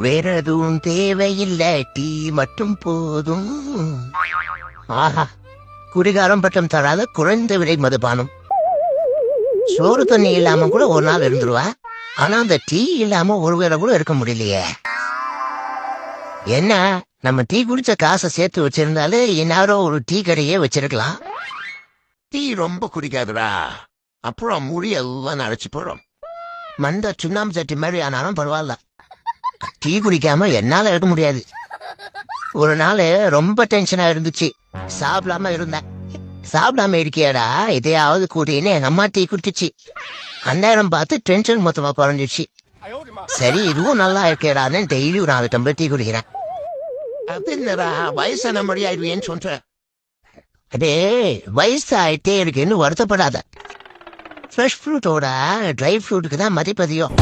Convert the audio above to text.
வேற எதுவும் தேவையில்லை, டீ மட்டும் போதும். ஆஹா, குடிகாரம் பட்டம் தராத குறைந்த விலை மதுபானம். சோறு தண்ணி இல்லாம கூட ஒரு நாள் இருந்துருவா, ஆனா அந்த டீ இல்லாம ஒரு வேளை கூட இருக்க முடியலையே. என்ன, நம்ம டீ குடிச்ச காசை சேர்த்து வச்சிருந்தாலே இந்நேரம் ஒரு டீ கடையே வச்சிருக்கலாம். டீ ரொம்ப குடிக்காதுடா, அப்புறம் முடி எல்லாம் அரைச்சு போடும். மண்ட சுண்ணாம்பு சட்டி மாதிரி ஆனாலும் பரவாயில்ல, டீ குடிக்காம என்னால இருக்க முடியாது. ஒரு நாள் ரொம்ப டென்ஷனா இருந்துச்சு, சாப்பிடாம இருந்தேன். சாப்பிடாம இருக்கியாடா, இதையாவது கூட்டின்னு எங்க அம்மா டீ குடிச்சிச்சு. அந்நேரம் பார்த்து டென்ஷன் மொத்தமா குறைஞ்சிச்சு. சரி, இதுவும் நல்லா இருக்கேடான்னு டெய்லி ஒரு 4 டம்ளர் டீ குடிக்கிறேன். அது என்னடா வயசான மொழி ஆயிடுவேன்னு சொல்றேன். அதே வயசு ஆயிட்டே இருக்குன்னு வருத்தப்படாத. ஃப்ரெஷ் ஃப்ரூட்டோட ட்ரை ஃப்ரூட்டுக்கு தான் மதிப்பதியம்.